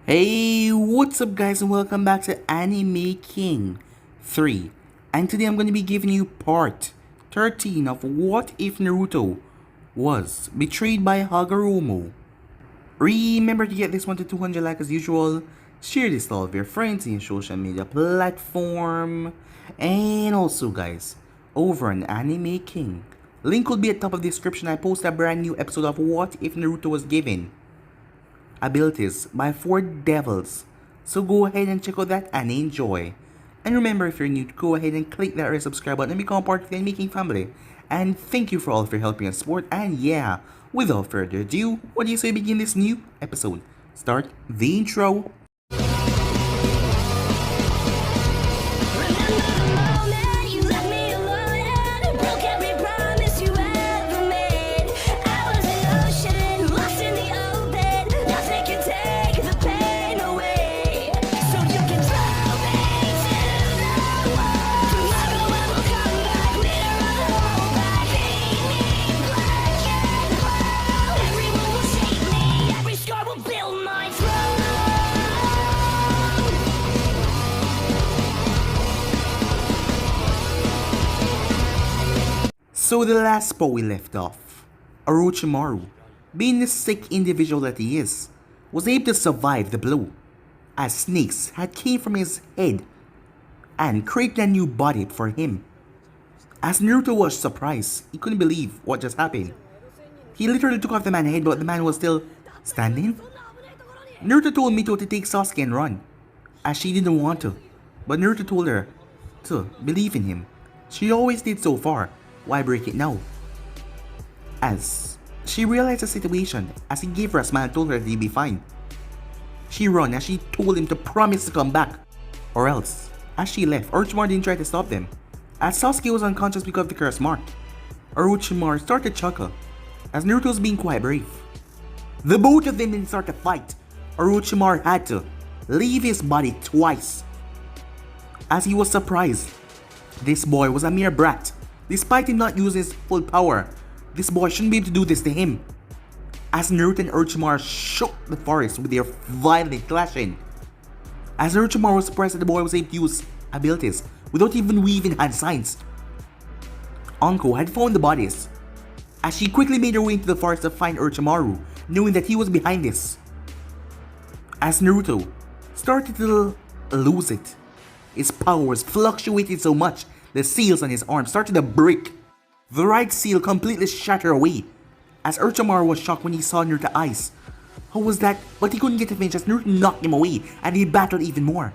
Hey, what's up guys and welcome back to Anime King 3. And today I'm going to be giving you part 13 of What If Naruto Was Betrayed by Hagoromo. Remember to get this one to 200 likes as usual. Share this to all of your friends in your social media platform. And also guys, over on Anime King, link will be at top of the description. I post a brand new episode of What If Naruto Was Given Abilities by 4 Devils. So go ahead and check out that and enjoy. And remember, if you're new, go ahead and click that red subscribe button and become part of the Making family. And thank you for all of your help and support. And yeah, without further ado, what do you say we begin this new episode? Start the intro. So the last spot we left off, Orochimaru, being the sick individual that he is, was able to survive the blow, as snakes had came from his head and created a new body for him. As Naruto was surprised, he couldn't believe what just happened. He literally took off the man's head, but the man was still standing. Naruto told Mito to take Sasuke and run, as she didn't want to, but Naruto told her to believe in him. She always did so far. Why break it now? As she realized the situation, as he gave her a smile and told her that he'd be fine. She ran as she told him to promise to come back, or else. As she left, Orochimaru didn't try to stop them. As Sasuke was unconscious because of the curse mark, Orochimaru started to chuckle, as Naruto was being quite brave. The both of them didn't start to fight. Orochimaru had to leave his body twice, as he was surprised. This boy was a mere brat. Despite him not using his full power, this boy shouldn't be able to do this to him. As Naruto and Orochimaru shook the forest with their violent clashing. As Orochimaru was surprised that the boy was able to use abilities without even weaving hand signs. Anko had found the bodies, as she quickly made her way into the forest to find Orochimaru, knowing that he was behind this. As Naruto started to lose it, his powers fluctuated so much the seals on his arm started to break. The right seal completely shattered away, as Orochimaru was shocked when he saw Naruto's eyes. How was that? But he couldn't get to finish as Naruto knocked him away and he battled even more.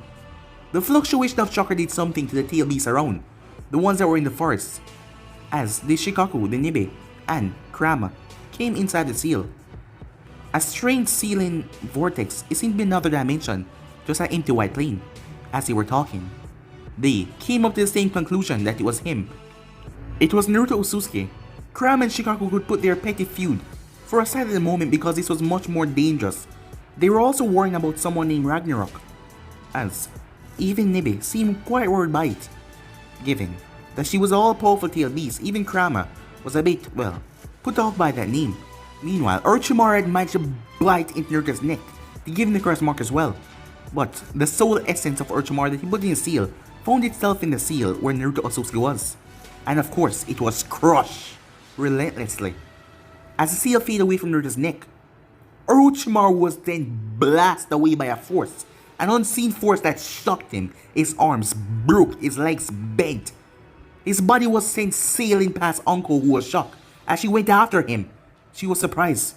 The fluctuation of chakra did something to the tail beasts around, the ones that were in the forest, as the Shikaku, the Nibe, and Kurama came inside the seal. A strange sealing vortex is seen to be another dimension, just an empty white plane. As they were talking, they came up to the same conclusion that it was him. It was Naruto Ususuke. Kurama and Shikaku could put their petty feud for aside at the moment because this was much more dangerous. They were also worrying about someone named Ragnarok, as even Nibe seemed quite worried by it. Given that she was all-powerful tail beast, even Kurama was a bit, well, put off by that name. Meanwhile, Orochimaru had managed to bite into Naruto's neck to give him the curse mark as well. But the soul essence of Orochimaru that he put in his seal found itself in the seal where Naruto Ususuke was. And of course, it was crushed relentlessly. As the seal faded away from Naruto's neck, Orochimaru was then blasted away by a force, an unseen force that shocked him. His arms broke, his legs bent. His body was sent sailing past Anko, who was shocked. As she went after him, she was surprised.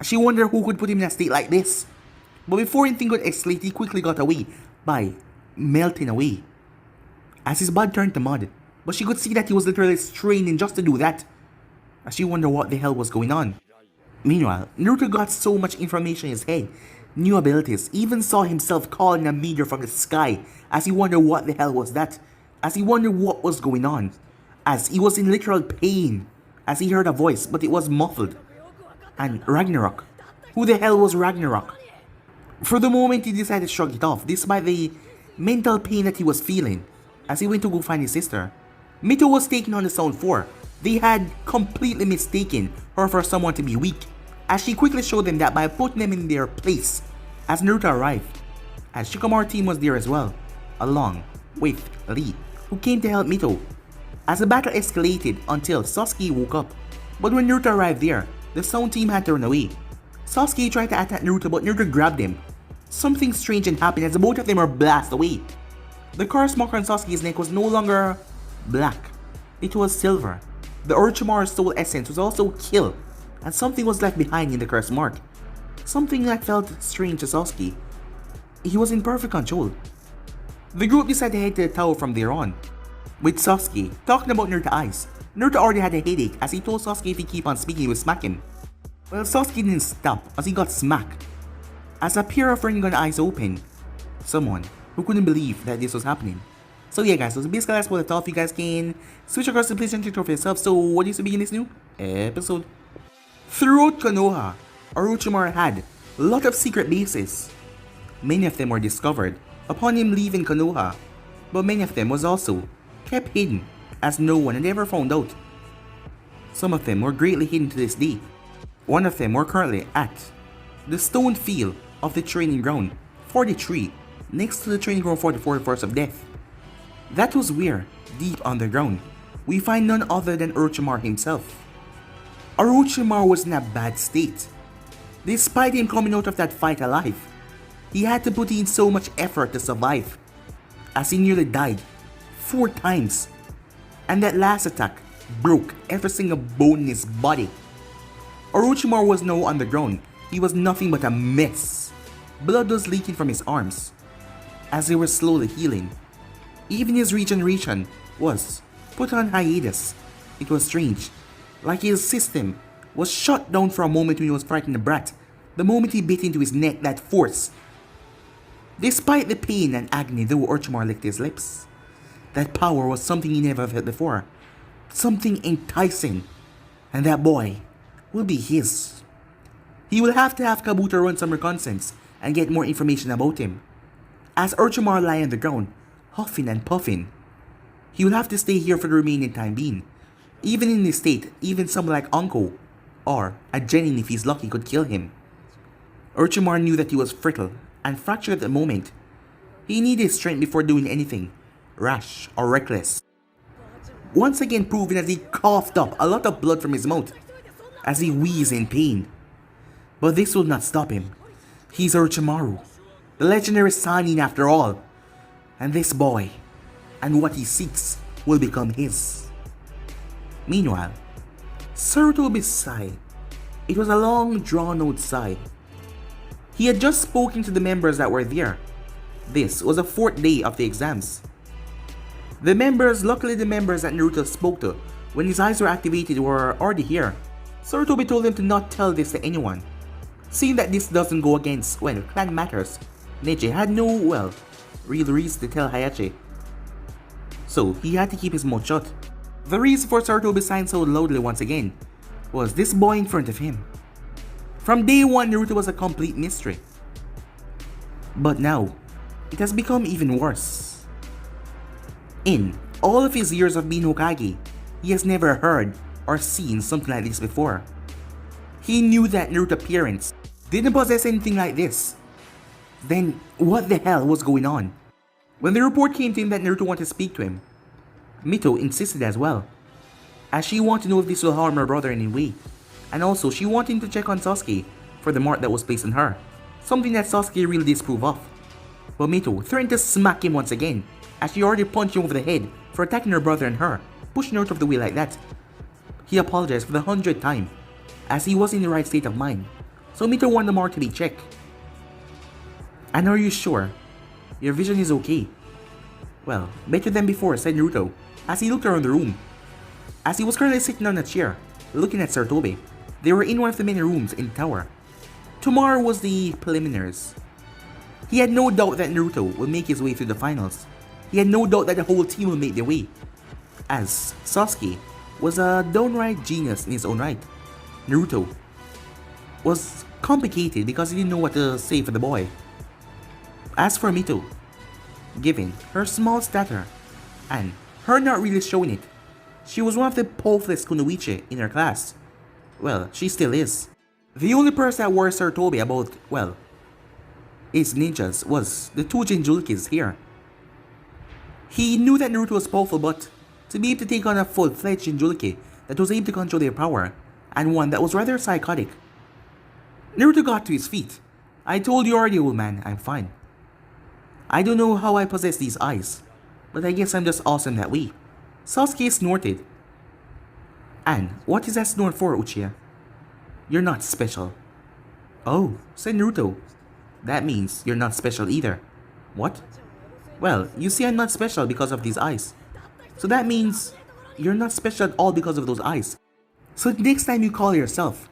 She wondered who could put him in a state like this. But before anything could escalate, he quickly got away by melting away, as his body turned to mud. But she could see that he was literally straining just to do that, as she wondered what the hell was going on. Meanwhile, Naruto got so much information in his head, new abilities, even saw himself calling a meteor from the sky, as he wondered what the hell was that, as he wondered what was going on, as he was in literal pain, as he heard a voice, but it was muffled. And Ragnarok. Who the hell was Ragnarok? For the moment, he decided to shrug it off, despite the mental pain that he was feeling, as he went to go find his sister. Mito was taken on the Sound 4. They had completely mistaken her for someone to be weak, as she quickly showed them that by putting them in their place, as Naruto arrived, as Shikamaru's team was there as well, along with Lee, who came to help Mito, as the battle escalated until Sasuke woke up. But when Naruto arrived there, the Sound team had to run away. Sasuke tried to attack Naruto, but Naruto grabbed him. Something strange had happened as the both of them were blasted away. The curse mark on Sasuke's neck was no longer black, it was silver. The Orochimaru's soul essence was also killed, and something was left behind in the curse mark. Something that felt strange to Sasuke. He was in perfect control. The group decided to head to the tower from there on, with Sasuke talking about Naruto's eyes. Naruto already had a headache as he told Sasuke if he keep on speaking he would smack him. Well, Sasuke didn't stop as he got smacked. As a pair of Rinnegan eyes opened, someone who couldn't believe that this was happening. So yeah guys, so basically that's what I thought. If you guys can switch across the PlayStation TikTok for yourself. So what is to begin this new episode? Throughout Konoha, Orochimaru had a lot of secret bases. Many of them were discovered upon him leaving Konoha, but many of them was also kept hidden as no one had ever found out. Some of them were greatly hidden to this day. One of them were currently at the stone field of the training ground 43, next to the training ground for the 44th of Death. That was where, deep underground, we find none other than Orochimaru himself. Orochimaru was in a bad state. Despite him coming out of that fight alive, he had to put in so much effort to survive, as he nearly died 4 times, and that last attack broke every single bone in his body. Orochimaru was now underground. He was nothing but a mess. Blood was leaking from his arms as they were slowly healing. Even his regeneration was put on hiatus. It was strange, like his system was shut down for a moment when he was fighting the brat. The moment he bit into his neck, that force. Despite the pain and agony though Orochimaru licked his lips, that power was something he never felt before. Something enticing, and that boy will be his. He will have to have Kabuto run some reconnaissance and get more information about him. As Orochimaru lay on the ground, huffing and puffing, he will have to stay here for the remaining time being. Even in this state, even someone like Anko or a Genin if he's lucky could kill him. Orochimaru knew that he was brittle and fractured at the moment. He needed strength before doing anything rash or reckless. Once again proving as he coughed up a lot of blood from his mouth as he wheezed in pain. But this will not stop him. He's Orochimaru, the legendary Sannin after all. And this boy, and what he seeks, will become his. Meanwhile, Sarutobi's sigh. It was a long drawn-out sigh. He had just spoken to the members that were there. This was the 4th day of the exams. Luckily the members that Naruto spoke to when his eyes were activated were already here. Sarutobi told him to not tell this to anyone. Seeing that this doesn't go against, clan matters, Neji had no, real reason to tell Hayachi. So he had to keep his mouth shut. The reason for Sarutobi sighing so loudly once again was this boy in front of him. From day 1, Naruto was a complete mystery. But now, it has become even worse. In all of his years of being Hokage, he has never heard or seen something like this before. He knew that Naruto's parents didn't possess anything like this. Then, what the hell was going on? When the report came to him that Naruto wanted to speak to him, Mito insisted as well, as she wanted to know if this will harm her brother in any way. And also, she wanted him to check on Sasuke for the mark that was placed on her, something that Sasuke really disapproved of. But Mito threatened to smack him once again, as she already punched him over the head for attacking her brother and her, pushing her out of the way like that. He apologized for the 100th time, as he was in the right state of mind, so Mito wanted the mark to be checked. And are you sure? Your vision is okay? Well, better than before, said Naruto, as he looked around the room. As he was currently sitting on a chair, looking at Sarutobi, they were in one of the many rooms in the tower. Tomorrow was the preliminaries. He had no doubt that Naruto would make his way through the finals. He had no doubt that the whole team would make their way, as Sasuke was a downright genius in his own right. Naruto was complicated because he didn't know what to say for the boy. As for Mito, given her small stature and her not really showing it, she was one of the powerfulest kunoichi in her class. Well, she still is. The only person that worries Sarutobi about, his ninjas was the two Jinjurikis here. He knew that Naruto was powerful, but to be able to take on a full-fledged Jinjuriki that was able to control their power, and one that was rather psychotic. Naruto got to his feet. I told you already, old man, I'm fine. I don't know how I possess these eyes, but I guess I'm just awesome that way. Sasuke snorted. And what is that snort for, Uchiha? You're not special. Oh, said Naruto. That means you're not special either. What? Well, you see I'm not special because of these eyes. So that means you're not special at all because of those eyes. So next time you call yourself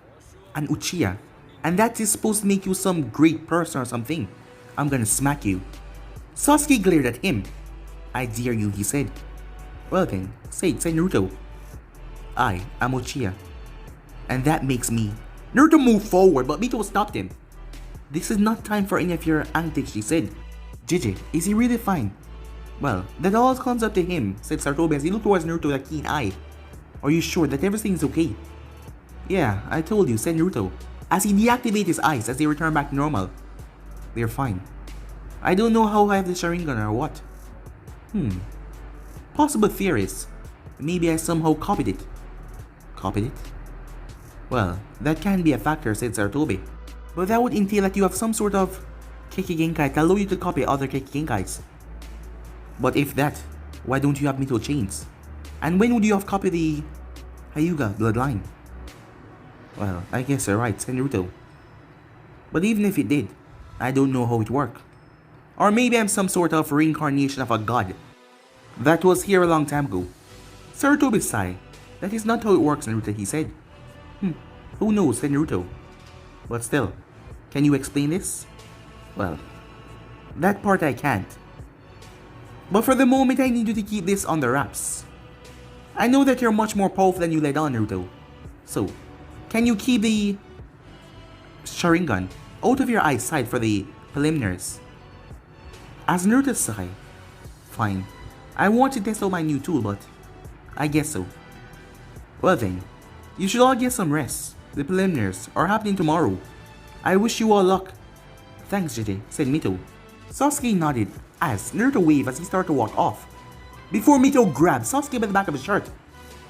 an Uchiha, and that is supposed to make you some great person or something, I'm gonna smack you. Sasuke glared at him. I dare you, he said. Well then, say Naruto. I am Uchiha. And that makes me... Naruto moved forward, but Mito stopped him. This is not time for any of your antics, she said. JJ, is he really fine? Well, that all comes up to him, said Sarutobi as he looked towards Naruto with a keen eye. Are you sure that everything's okay? Yeah, I told you, said Naruto, as he deactivated his eyes as they returned back to normal. They're fine. I don't know how I have the Sharingan or what. Possible theories. Maybe I somehow copied it. Copied it? Well, that can be a factor, said Sarutobi. But that would entail that you have some sort of Keiki Genkai to allow you to copy other Keiki Genkais. But if that, why don't you have Mito chains? And when would you have copied the Hyuga bloodline? Well, I guess you're right, said Naruto. But even if it did, I don't know how it worked. Or maybe I'm some sort of reincarnation of a god that was here a long time ago. Sarutobi sighed. That is not how it works, Naruto, he said. Who knows, said Naruto. But still, can you explain this? Well, that part I can't. But for the moment, I need you to keep this on the wraps. I know that you're much more powerful than you let on, Naruto. So, can you keep the Sharingan out of your eyesight for the preliminaries? As Naruto sighed, fine. I want to test out my new tool, but I guess so. Well then, you should all get some rest. The preliminaries are happening tomorrow. I wish you all luck. Thanks, JJ, said Mito. Sasuke nodded as Naruto waved as he started to walk off. Before Mito grabbed Sasuke by the back of his shirt.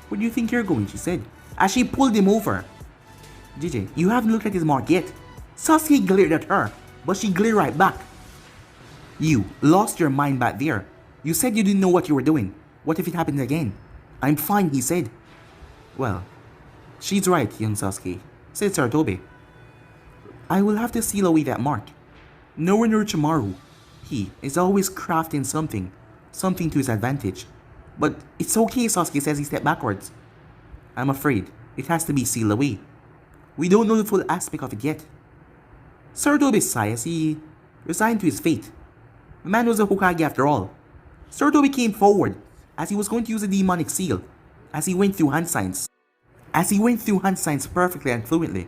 Where do you think you're going, she said, as she pulled him over. JJ, you haven't looked at his mark yet. Sasuke glared at her, but she glared right back. You lost your mind back there. You said you didn't know what you were doing. What if it happened again? I'm fine, he said. Well, she's right, young Sasuke, said Sarutobi. I will have to seal away that mark. Knowing Orochimaru, he is always crafting something to his advantage. But it's okay, Sasuke says he stepped backwards. I'm afraid it has to be sealed away. We don't know the full aspect of it yet. Sarutobi sighed as he resigned to his fate. The man was a Hokage after all. Sarutobi came forward as he was going to use a demonic seal as he went through hand signs. As he went through hand signs perfectly and fluently,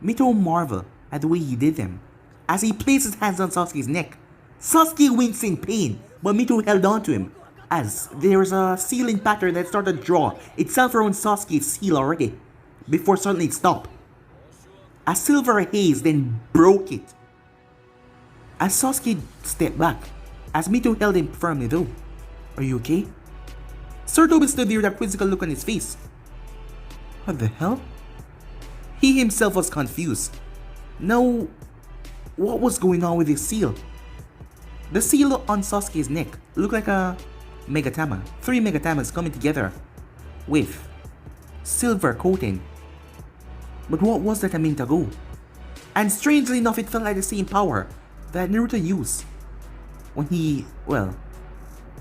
Mito marveled at the way he did them. As he placed his hands on Sasuke's neck, Sasuke winced in pain, but Mito held on to him, as there was a sealing pattern that started to draw itself around Sasuke's seal already, before suddenly it stopped. A silver haze then broke it. As Sasuke stepped back, as Mito held him firmly though. Are you okay? Sarutobi stood there with a quizzical look on his face. What the hell? He himself was confused. Now, what was going on with his seal? The seal on Sasuke's neck looked like a Megatama. 3 Megatamas coming together with silver coating. But what was that a minute ago? And strangely enough, it felt like the same power that Naruto used when he, well,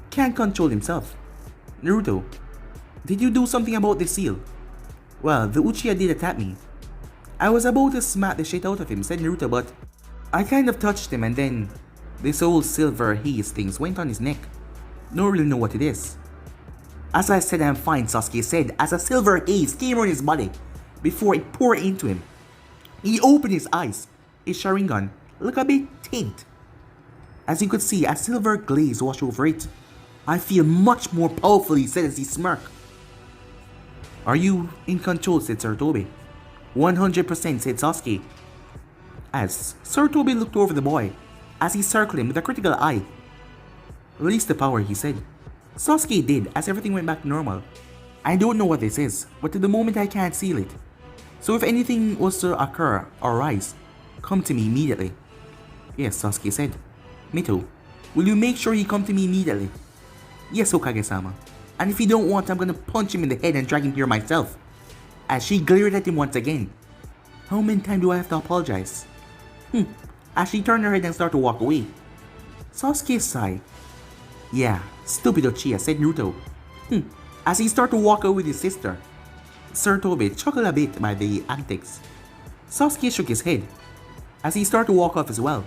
can't control himself. Naruto, did you do something about the seal? Well, the Uchiha did attack me. I was about to smack the shit out of him, said Naruto, but I kind of touched him and then this old silver haze things went on his neck. Don't really know what it is. As I said, I'm fine, Sasuke said, as a silver haze came on his body before it poured into him. He opened his eyes. His Sharingan looked a bit tint. As you could see, a silver glaze washed over it. I feel much more powerful, he said as he smirked. Are you in control, said Sarutobi. 100%, said Sasuke. As Sarutobi looked over the boy, as he circled him with a critical eye. Release the power, he said. Sasuke did, as everything went back to normal. I don't know what this is, but at the moment I can't seal it. So if anything was to occur or rise, come to me immediately. Yes, Sasuke said. Mito, will you make sure he come to me immediately? Yes, Hokage-sama. And if you don't want, I'm gonna punch him in the head and drag him here myself. As she glared at him once again. How many times do I have to apologize? As she turned her head and started to walk away. Sasuke sighed. Yeah, stupid Uchiha, said Naruto. As he started to walk away with his sister. Sir Tobi chuckled a bit by the antics. Sasuke shook his head as he started to walk off as well.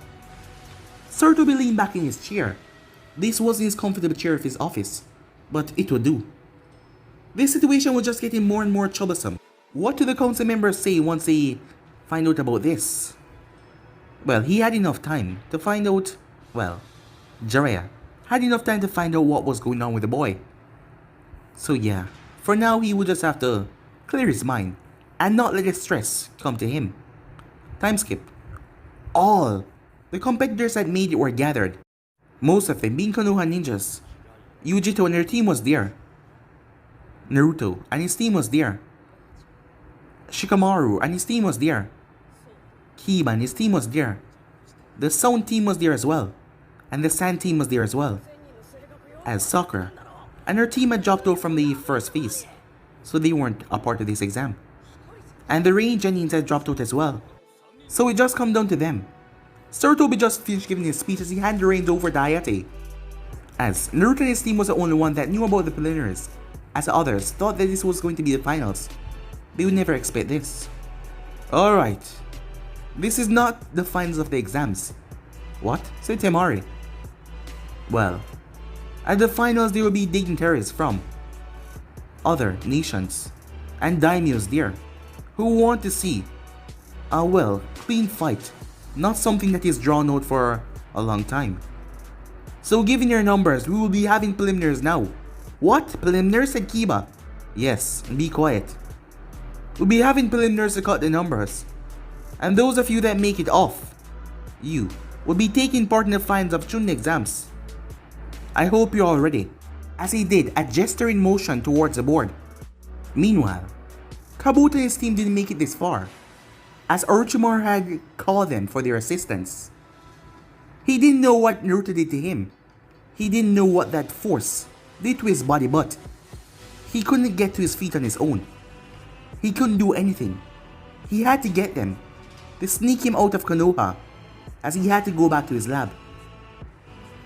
Sir Tobi leaned back in his chair. This wasn't his comfortable chair of his office, but it would do. This situation was just getting more and more troublesome. What do the council members say once they find out about this? Well, he had enough time to find out, well, Jiraiya had enough time to find out what was going on with the boy. So yeah, for now he would just have to clear his mind and not let the stress come to him. Time skip. All the competitors that made it were gathered. Most of them being Konoha ninjas. Yujito and their team was there. Naruto and his team was there. Shikamaru and his team was there. Kiba and his team was there. The Sound team was there as well. And the Sand team was there as well. As Sakura and her team had dropped out from the first phase, so they weren't a part of this exam. And the Rain Genins had dropped out as well. So it just come down to them. Sir Tobi just finished giving his speech as he handed the reins over to Hayate. As Naruto and his team was the only one that knew about the preliminaries, as the others thought that this was going to be the finals. They would never expect this. Alright. This is not the finals of the exams. What? Said Temari. Well, at the finals there will be dignitaries from other nations and daimyos there who want to see a clean fight, not something that is drawn out for a long time. So given your numbers, we will be having preliminaries now. What? Preliminaries, said Kiba. Yes, be quiet. We'll be having preliminaries to cut the numbers. And those of you that make it off, you will be taking part in the finals of Chunin exams. I hope you're all ready. As he did a gesturing motion towards the board. Meanwhile, Kabuto and his team didn't make it this far, as Orochimaru had called them for their assistance. He didn't know what Naruto did to him. He didn't know what that force did to his body, but he couldn't get to his feet on his own. He couldn't do anything. He had to get them to sneak him out of Konoha, as he had to go back to his lab.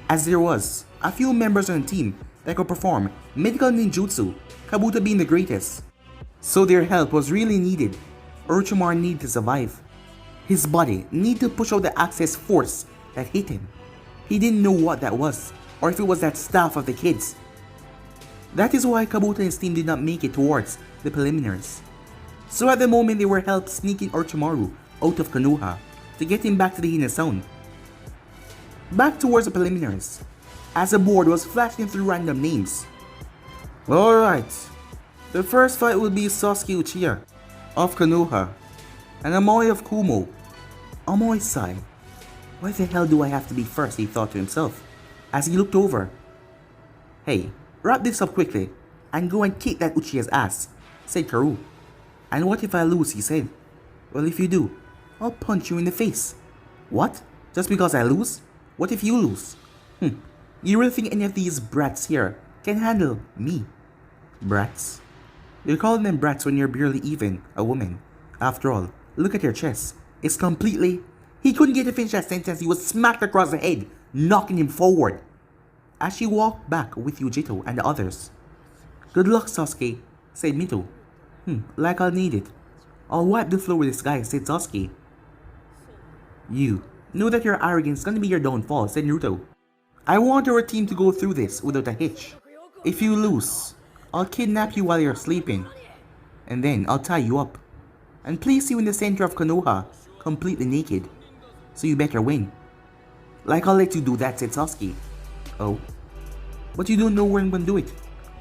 As there was a few members on the team that could perform medical ninjutsu, Kabuto being the greatest. So their help was really needed. Orochimaru needed to survive. His body needed to push out the excess force that hit him. He didn't know what that was, or if it was that staff of the kids. That is why Kabuto and his team did not make it towards the preliminaries. So at the moment they were helped sneaking Orochimaru out of Konoha to get him back to the Hinata. Back towards the preliminaries, as the board was flashing through random names. Alright, the first fight will be Sasuke Uchiha of Konoha and Amoy of Kumo. Amoy sighed. Why the hell do I have to be first, he thought to himself, as he looked over. Hey, wrap this up quickly and go and kick that Uchiha's ass, said Karu. And what if I lose, he said. Well, if you do, I'll punch you in the face. What? Just because I lose? What if you lose? You really think any of these brats here can handle me? Brats? You're calling them brats when you're barely even a woman. After all, look at your chest. It's completely... He couldn't get to finish that sentence. He was smacked across the head, knocking him forward. As she walked back with Yujito and the others. Good luck, Sasuke, said Mito. Like I'll need it. I'll wipe the floor with this guy, said Sasuke. You know that your arrogance is gonna be your downfall, said Naruto. I want our team to go through this without a hitch. If you lose, I'll kidnap you while you're sleeping. And then I'll tie you up and place you in the center of Konoha, completely naked. So you better win. Like I'll let you do that, said Sasuke. Oh? But you don't know where I'm gonna do it,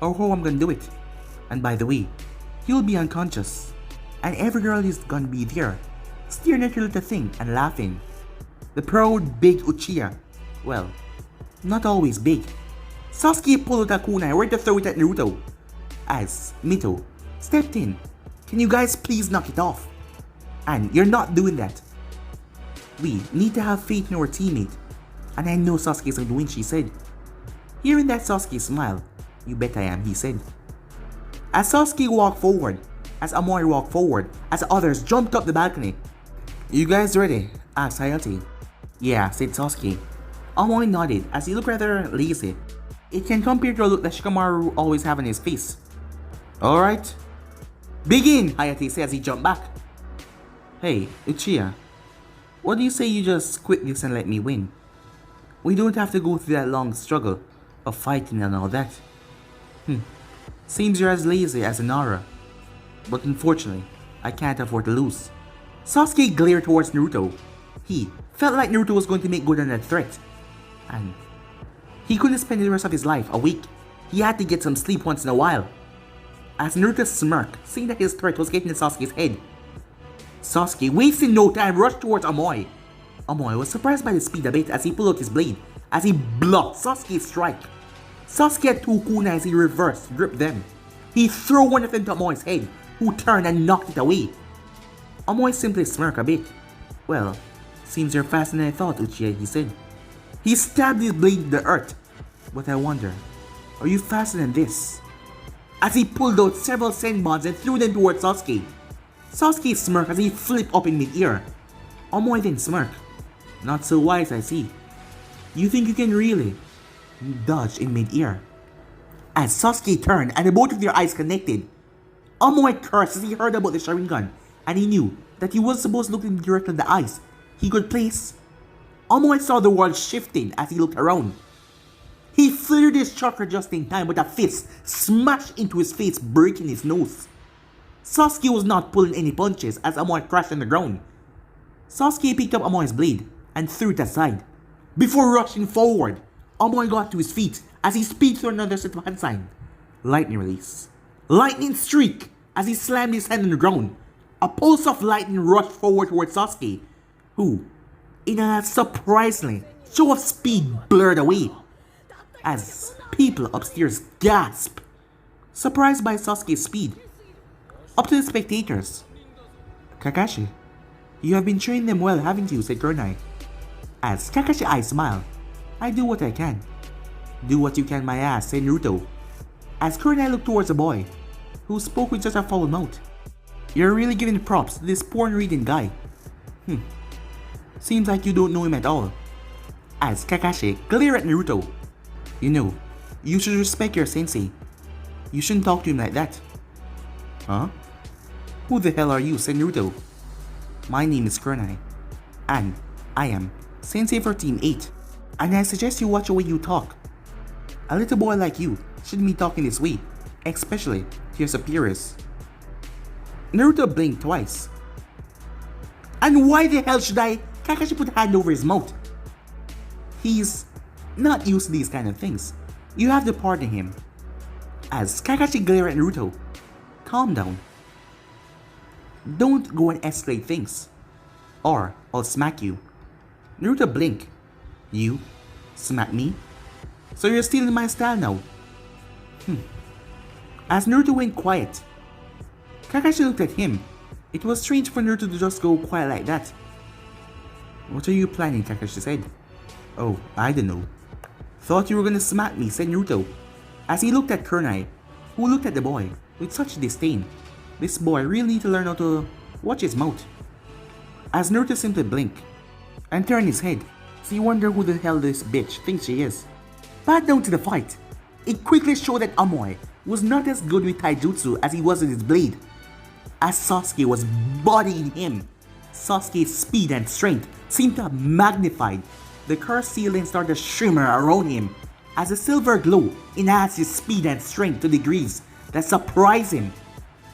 or how I'm gonna do it. And by the way, you'll be unconscious. And every girl is gonna be there, staring at your little thing and laughing. The proud big Uchiha. Well, not always big. Sasuke pulled out a kunai ready to throw it at Naruto. As Mito stepped in. Can you guys please knock it off? And you're not doing that. We need to have faith in our teammate. And I know Sasuke's gonna win, she said. Hearing that, Sasuke smiled. You bet I am, he said. As Sasuke walked forward, as Amoy walked forward, as others jumped up the balcony. You guys ready? Asked Hayate. Yeah, said Sasuke. Amoy nodded as he looked rather lazy. It can compare to the look that Shikamaru always have on his face. Alright. Begin, Hayate said as he jumped back. Hey, Uchiha. What do you say you just quit this and let me win? We don't have to go through that long struggle of fighting and all that. Seems you're as lazy as Nara. But unfortunately, I can't afford to lose. Sasuke glared towards Naruto. He felt like Naruto was going to make good on that threat. And he couldn't spend the rest of his life awake. He had to get some sleep once in a while. As Naruto smirked, seeing that his threat was getting in Sasuke's head. Sasuke, wasting no time, rushed towards Amoy. Amoy was surprised by the speed of it as he pulled out his blade, as he blocked Sasuke's strike. Sasuke had two kunai as he reversed, gripped them. He threw one of them to Amoy's head, who turned and knocked it away. Amoy simply smirked a bit. Well, seems you're faster than I thought, Uchiha, he said. He stabbed his blade in the earth. But I wonder, are you faster than this? As he pulled out several senbons and threw them towards Sasuke. Sasuke smirked as he flipped up in mid-air. Amoy then smirked. Not so wise, I see. You think you can really dodge in mid-air? As Sasuke turned and the both of their eyes connected, Amoy cursed as he heard about the Sharingan, and he knew that he wasn't supposed to look in the direction of the eyes he could place. Amoy saw the world shifting as he looked around. He flared his chakra just in time, but a fist smashed into his face, breaking his nose. Sasuke was not pulling any punches as Amoy crashed on the ground. Sasuke picked up Amoy's blade and threw it aside. Before rushing forward, Amoy got to his feet as he speeded through another set of hand sign. Lightning release. Lightning streak as he slammed his hand on the ground. A pulse of lightning rushed forward towards Sasuke, who, in a surprisingly show of speed, blurred away. As people upstairs gasped, surprised by Sasuke's speed. Up to the spectators. Kakashi, you have been training them well, haven't you? Said Kurenai. As Kakashi's eyes smiled. I do what I can. Do what you can, my ass, said Naruto. As Kurenai looked towards the boy, who spoke with such a foul mouth. You're really giving props to this porn-reading guy. Seems like you don't know him at all. As Kakashi glared at Naruto. You know, you should respect your sensei. You shouldn't talk to him like that. Huh? Who the hell are you? Said Naruto. My name is Kurenai, and I am sensei for Team 8, and I suggest you watch the way you talk. A little boy like you shouldn't be talking this way, especially to your superiors. Naruto blinked twice. And why the hell should I? Kakashi put a hand over his mouth. He's not used to these kind of things. You have to pardon him. As Kakashi glared at Naruto. Calm down. Don't go and escalate things, or I'll smack you. Naruto blinked. You? Smack me? So you're stealing my style now? As Naruto went quiet, Kakashi looked at him. It was strange for Naruto to just go quiet like that. What are you planning? Kakashi said. Oh, I don't know. Thought you were gonna smack me, said Naruto, as he looked at Kurenai, who looked at the boy with such disdain. This boy really need to learn how to watch his mouth. As Naruto simply blinked and turned his head, so you wonder who the hell this bitch thinks she is. Back down to the fight. It quickly showed that Amoy was not as good with taijutsu as he was with his blade. As Sasuke was bodying him, Sasuke's speed and strength seemed to have magnified. The cursed ceiling started to shimmer around him as a silver glow enhanced his speed and strength to degrees that surprised him.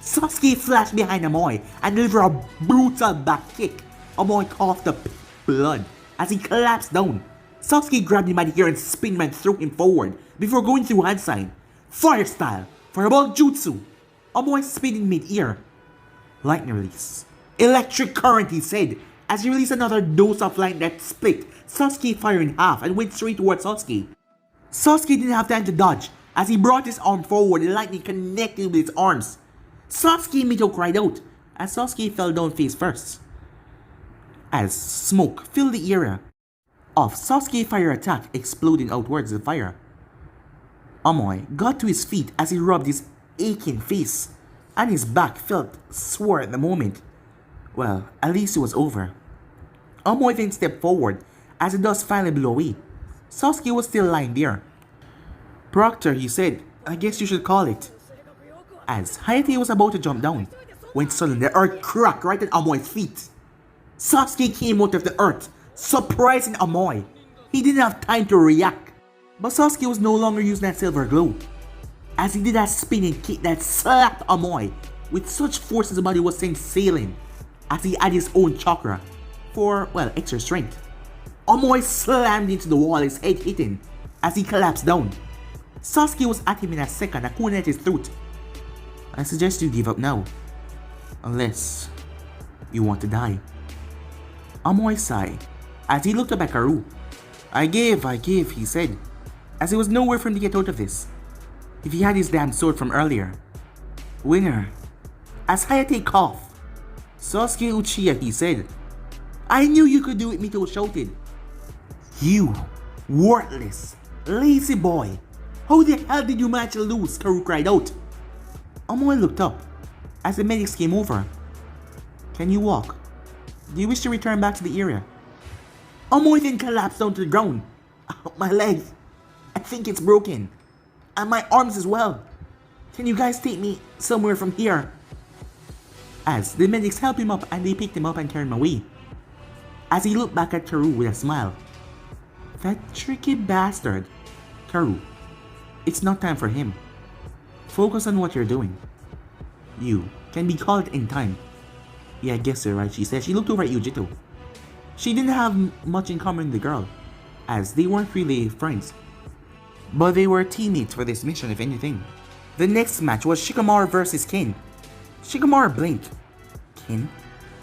Sasuke flashed behind Amoy and delivered a brutal back kick. Amoy coughed up blood as he collapsed down. Sasuke grabbed him by the hair and spin him and threw him forward before going through hand sign. Fire style, fireball jutsu. Amoy spinning mid-air. Lightning release. Electric current, he said, as he released another dose of lightning that split Sasuke's fire in half and went straight towards Sasuke. Sasuke didn't have time to dodge as he brought his arm forward and lightning connected with his arms. Sasuke and Mito cried out as Sasuke fell down face first, as smoke filled the area of Sasuke's fire attack exploding outwards the fire. Amoy got to his feet as he rubbed his aching face, and his back felt sore at the moment. Well, at least it was over. Amoy then stepped forward as the dust finally blew away. Sasuke was still lying there. Proctor, he said, I guess you should call it. As Hayate was about to jump down, when suddenly the earth cracked right at Amoy's feet. Sasuke came out of the earth, surprising Amoy. He didn't have time to react, but Sasuke was no longer using that silver glow, as he did that spinning kick that slapped Amoy with such force his body was sent sailing, as he had his own chakra for, well, extra strength. Amoy slammed into the wall, his head hitting as he collapsed down. Sasuke was at him in a second, a corner at his throat. I suggest you give up now, unless you want to die. Amoy sighed as he looked up at Karu. I give, he said, as he was nowhere for him to get out of this. If he had his damn sword from earlier. Winner. As Hayate coughed. Sasuke Uchiha, he said. I knew you could do it, Mito shouted. You, worthless, lazy boy. How the hell did you manage to lose? Karu cried out. Amoy looked up as the medics came over. Can you walk? Do you wish to return back to the area? Amoy then collapsed down to the ground. My leg. I think it's broken. And my arms as well. Can you guys take me somewhere from here? As the medics helped him up and they picked him up and carried him away. As he looked back at Karu with a smile. That tricky bastard. Karu, it's not time for him. Focus on what you're doing. You can be called in time. Yeah, I guess you're right, she said. She looked over at Yujito. She didn't have much in common with the girl, as they weren't really friends. But they were teammates for this mission, if anything. The next match was Shikamaru versus Ken. Shikamaru blinked. Ken?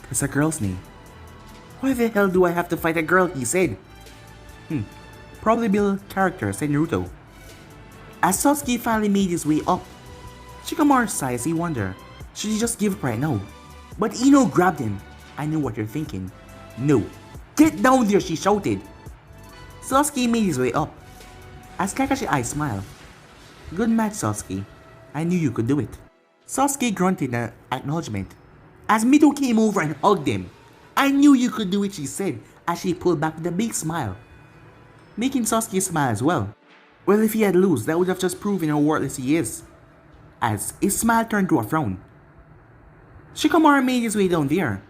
That's a girl's name. Why the hell do I have to fight a girl, he said. Probably build character, said Naruto. As Sasuke finally made his way up, Shikamaru sighed as he wondered, should he just give up right now? But Ino grabbed him. I know what you're thinking. No. Get down there, she shouted. Sasuke made his way up. As Kakashi's eyes smiled. Good match, Sasuke. I knew you could do it. Sasuke grunted an acknowledgement. As Mito came over and hugged him. I knew you could do it, she said, as she pulled back with a big smile, making Sasuke smile as well. Well, if he had lost, that would have just proven how worthless he is. As his smile turned to a frown. Shikamaru made his way down there.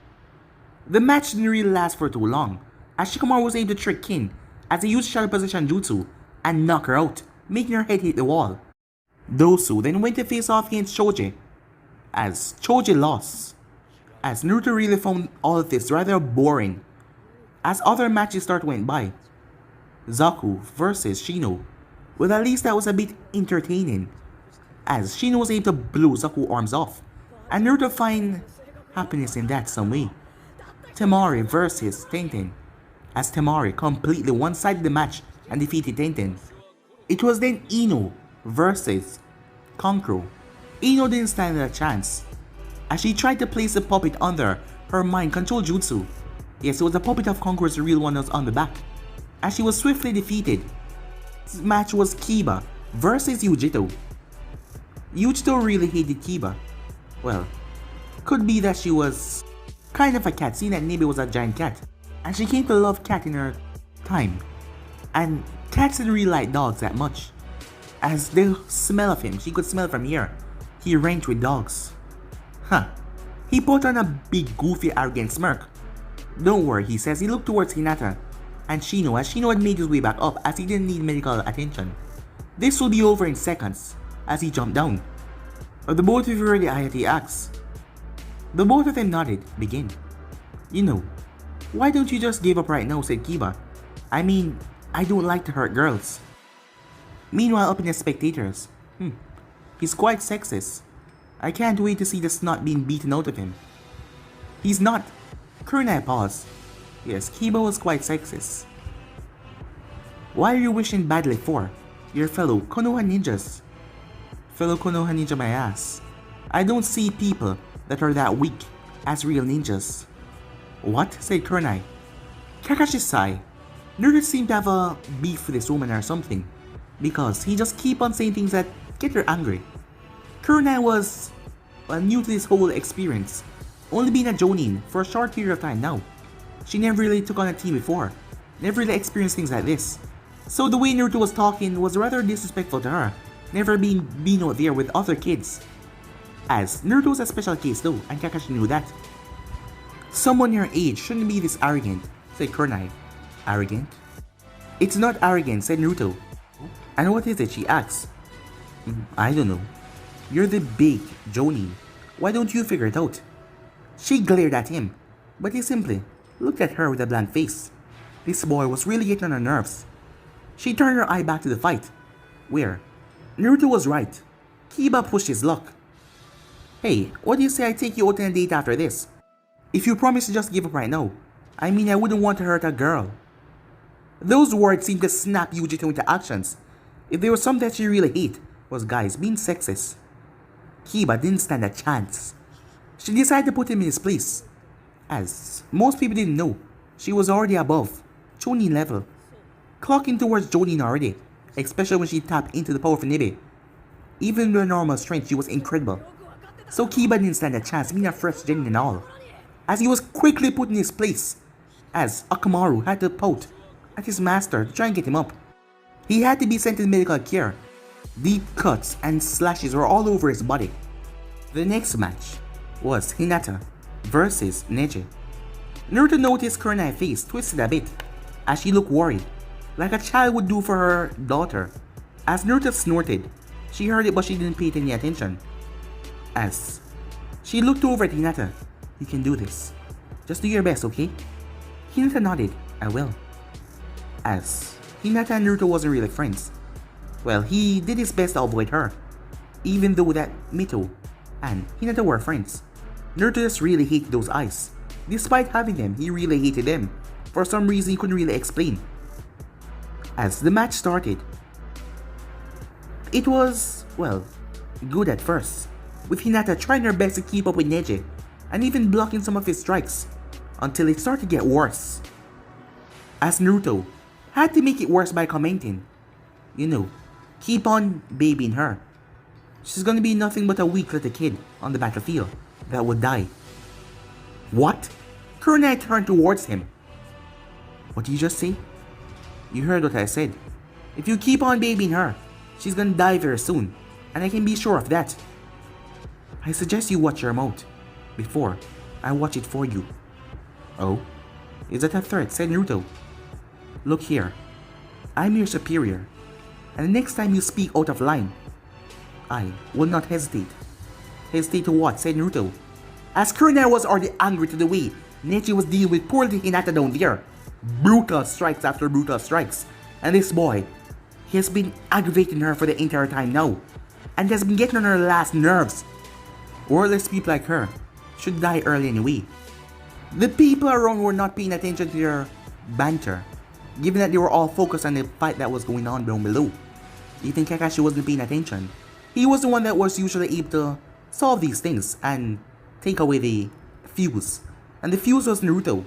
The match didn't really last for too long, as Shikamaru was able to trick Kin as he used shadow position jutsu and knock her out, making her head hit the wall. Dosu then went to face off against Choji, as Choji lost. As Naruto really found all of this rather boring, as other matches went by. Zaku versus Shino. Well, at least that was a bit entertaining, as Shino was able to blow Zaku's arms off, and Naruto find happiness in that some way. Temari versus Tenten, as Temari completely one-sided the match and defeated Tenten. It was then Ino versus Kankuro. Ino didn't stand a chance, as she tried to place the puppet under her mind control jutsu. Yes, it was the puppet of Kankuro's the real one that was on the back, as she was swiftly defeated. This match was Kiba versus Yujito. Yujito really hated Kiba. Well, could be that she was kind of a cat, seeing that Nebe was a giant cat, and she came to love cat in her time. And cats didn't really like dogs that much, as the smell of him, she could smell from here. He ranked with dogs. He put on a big goofy arrogant smirk. Don't worry, he says. He looked towards Hinata and Shino, as Shino had made his way back up as he didn't need medical attention. This will be over in seconds, as he jumped down. Are the both of you ready? Hayate asked. The both of them nodded. Begin. You know, why don't you just give up right now, said Kiba. I mean, I don't like to hurt girls. Meanwhile, up in the spectators. He's quite sexist. I can't wait to see the snot being beaten out of him. He's not. Kurunai paused. Yes, Kiba was quite sexist. Why are you wishing badly for your fellow Konoha ninjas? Fellow Konoha ninja my ass. I don't see people that are that weak as real ninjas. What? Said Kurenai. Kakashi sighed. Naruto seemed to have a beef with this woman or something, because he just keep on saying things that get her angry. Kurenai was new to this whole experience, only being a Jonin for a short period of time now. She never really took on a team before, never really experienced things like this. So the way Naruto was talking was rather disrespectful to her, never being out there with other kids. As Naruto was a special case though, and Kakashi knew that. Someone your age shouldn't be this arrogant, said Kurenai. Arrogant? It's not arrogant, said Naruto. And what is it, she asked. I don't know. You're the big Jonin. Why don't you figure it out? She glared at him, but he simply looked at her with a blank face. This boy was really getting on her nerves. She turned her eye back to the fight, where Naruto was right. Kiba pushed his luck. Hey, what do you say I take you out on a date after this? If you promise to just give up right now, I mean I wouldn't want to hurt a girl. Those words seemed to snap Yujito into actions. If there was something that she really hated, was guys being sexist. Kiba didn't stand a chance. She decided to put him in his place. As most people didn't know, she was already above Chunin level, clocking towards Jonin already, especially when she tapped into the power of Nibe. Even with her normal strength, she was incredible. So Kiba didn't stand a chance being a first gen and all, as he was quickly put in his place, as Akamaru had to pout at his master to try and get him up. He had to be sent to medical care. Deep cuts and slashes were all over his body. The next match was Hinata versus Neji. Naruto noticed Kurenai's face twisted a bit as she looked worried, like a child would do for her daughter. As Naruto snorted, she heard it but she didn't pay any attention. As she looked over at Hinata, you can do this. Just do your best, okay? Hinata nodded, I will. As Hinata and Naruto wasn't really friends. Well, he did his best to avoid her, even though that Mito and Hinata were friends. Naruto just really hated those eyes. Despite having them, he really hated them. For some reason he couldn't really explain. As the match started, it was, well, good at first, with Hinata trying her best to keep up with Neji, and even blocking some of his strikes, until it started to get worse. As Naruto had to make it worse by commenting, you know, keep on babying her. She's gonna be nothing but a weak little kid on the battlefield that would die. What? Kurenai turned towards him. What did you just say? You heard what I said. If you keep on babying her, she's gonna die very soon, and I can be sure of that. I suggest you watch your mouth before I watch it for you. Oh? Is that a threat? Said Naruto. Look here. I'm your superior, and the next time you speak out of line, I will not hesitate. Hesitate to what? Said Naruto. As Kurenai was already angry to the way Neji was dealing with poor little Hinata down there. Brutal strikes after brutal strikes. And this boy, he has been aggravating her for the entire time now, and has been getting on her last nerves. Worthless people like her should die early anyway. The people around were not paying attention to their banter, given that they were all focused on the fight that was going on down below. Even Kakashi wasn't paying attention. He was the one that was usually able to solve these things and take away the fuse. And the fuse was Naruto.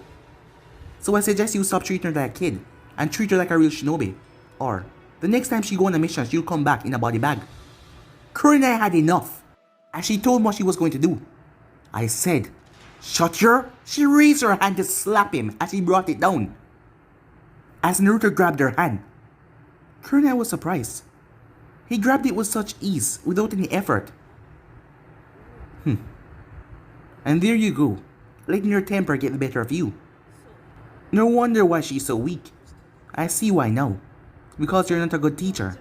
So I suggest you stop treating her like a kid and treat her like a real shinobi. Or, the next time she go on a mission, she'll come back in a body bag. Kurenai had enough, as she told him what she was going to do. I said, shut your... She raised her hand to slap him as he brought it down. As Naruto grabbed her hand, Kurenai was surprised. He grabbed it with such ease, without any effort. And there you go, letting your temper get the better of you. No wonder why she's so weak. I see why now. Because you're not a good teacher.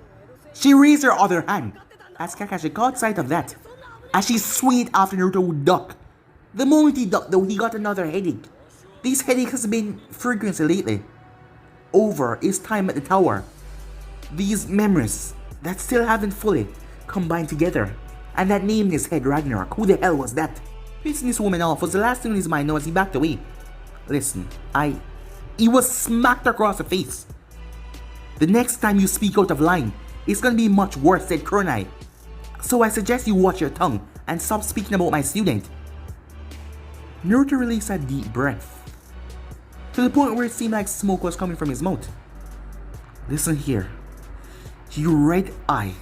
She raised her other hand, as Kakashi caught sight of that, as she swung it after Naruto would duck. The moment he ducked though, he got another headache. This headache has been frequent lately. Over his time at the tower. These memories that still haven't fully combined together. And that name in his head, Ragnarok. Who the hell was that? Pissing this woman off was the last thing on his mind now as he backed away. Listen, I He was smacked across the face. The next time you speak out of line, it's gonna be much worse, said Kurenai. So I suggest you watch your tongue and stop speaking about my student. Naruto released a deep breath, to the point where it seemed like smoke was coming from his mouth. Listen here, you red eye,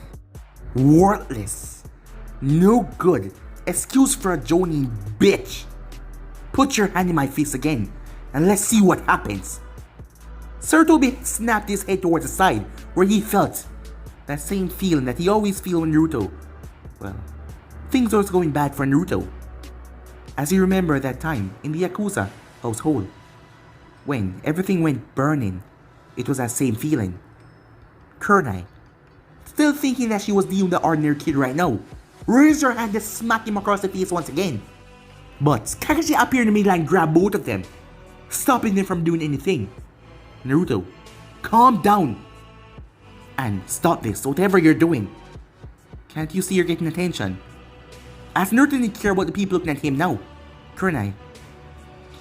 worthless, no good, excuse for a joning bitch. Put your hand in my face again, and let's see what happens. Sarutobi snapped his head towards the side, where he felt that same feeling that he always feels when Naruto, well, things was going bad for Naruto. As he remembered that time in the Yakuza household, when everything went burning, it was that same feeling. Kurenai, still thinking that she was dealing with the ordinary kid right now, raised her hand to smack him across the face once again. But Kakashi appeared in the middle and grabbed both of them, stopping them from doing anything. Naruto, calm down and stop this, whatever you're doing. Can't you see you're getting attention? As Naruto didn't care about the people looking at him now, Kurenai,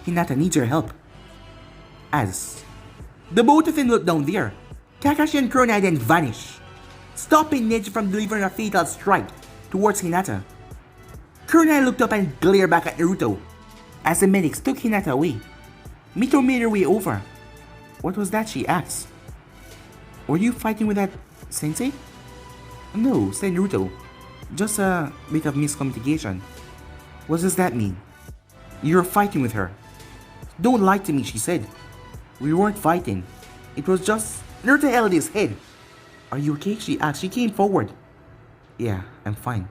Hinata needs your help. As the both of them looked down there, Kakashi and Kurenai then vanished, stopping Neji from delivering a fatal strike towards Hinata. Kurenai looked up and glared back at Naruto as the medics took Hinata away. Mito made her way over. What was that, she asked. Were you fighting with that sensei? No, said Naruto. Just a bit of miscommunication. What does that mean? You're fighting with her. Don't lie to me, she said. We weren't fighting. It was just... Naruto held his head. Are you okay? She asked. She came forward. Yeah, I'm fine.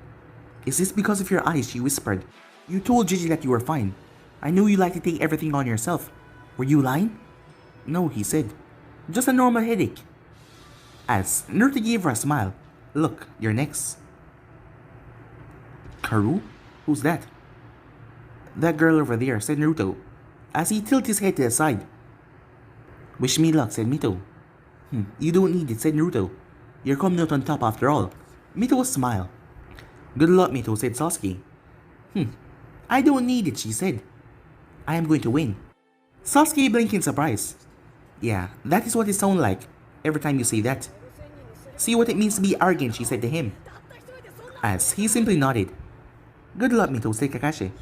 Is this because of your eyes? She whispered. You told Gigi that you were fine. I knew you like to take everything on yourself. Were you lying? No, he said. Just a normal headache. As Naruto gave her a smile. Look, you're next. Karu? Who's that? That girl over there, said Naruto, as he tilted his head to the side. Wish me luck, said Mito. You don't need it, said Naruto. You're coming out on top after all. Mito smiled. Good luck, Mito, said Sasuke. I don't need it, she said. I am going to win. Sasuke blinked in surprise. Yeah, that is what it sounds like every time you say that. See what it means to be arrogant, she said to him. As he simply nodded. Good luck, Mito, said Kakashi.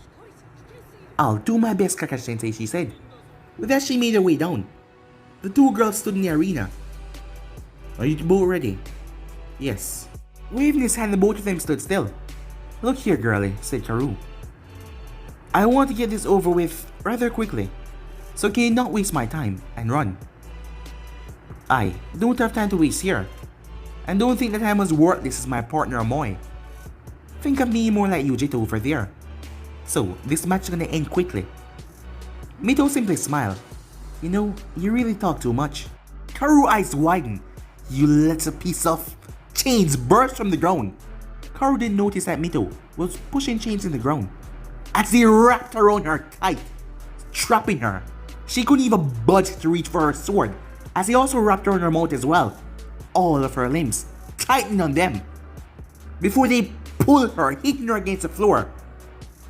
I'll do my best, Kakashi-sensei, she said. With that, she made her way down. The two girls stood in the arena. Are you both ready? Yes. Waving his hand, the both of them stood still. Look here, girlie, said Karu. I want to get this over with rather quickly. So can you not waste my time and run? I don't have time to waste here. And don't think that I'm as worthless as my partner Amoy. Think of me more like Yujito over there. So, this match is gonna end quickly. Mito simply smiled. You know, you really talk too much. Karu's eyes widened. You little piece of... Chains burst from the ground. Karu didn't notice that Mito was pushing chains in the ground as he wrapped around her tight, trapping her. She couldn't even budge to reach for her sword, as he also wrapped around her mouth as well. All of her limbs tightened on them before they pulled her, hitting her against the floor.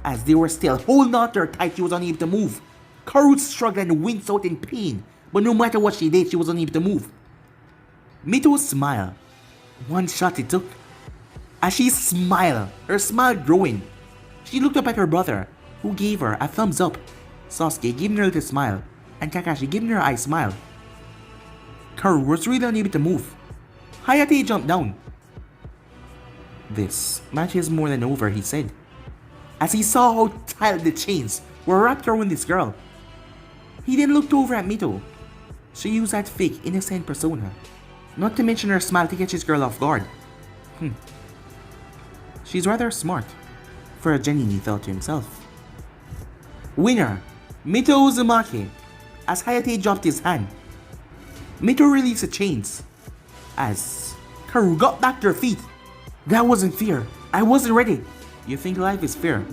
As they were still holding on to her tight, she was unable to move. Karu struggled and winced out in pain, but no matter what she did, she was unable to move. Mito smiled. One shot it took. As she smiled, her smile growing, she looked up at her brother, who gave her a thumbs up. Sasuke giving her a little smile, and Kakashi giving her an eye smile. Karu was really unable to move. Hayate jumped down. This match is more than over, he said, as he saw how tight the chains were wrapped around this girl. He then looked over at Mito. She used that fake, innocent persona, not to mention her smile to catch this girl off guard. She's rather smart, for a genin, he thought to himself. Winner, Mito Uzumaki, as Hayate dropped his hand. Mito released the chains, as Karu got back to her feet. That wasn't fair. I wasn't ready. You think life is fair?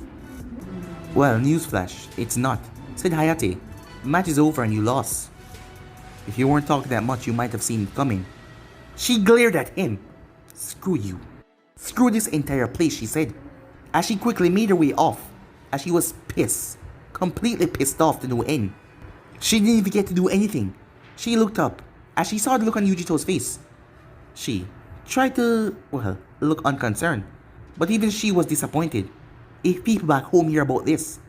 Well, newsflash, it's not, said Hayate. The match is over and you lost. If you weren't talking that much, you might have seen it coming. She glared at him. Screw you. Screw this entire place, she said, as she quickly made her way off, as she was pissed, completely pissed off to no end. She didn't even get to do anything. She looked up as she saw the look on Yujito's face. She tried to, well, look unconcerned, but even she was disappointed. If people back home hear about this,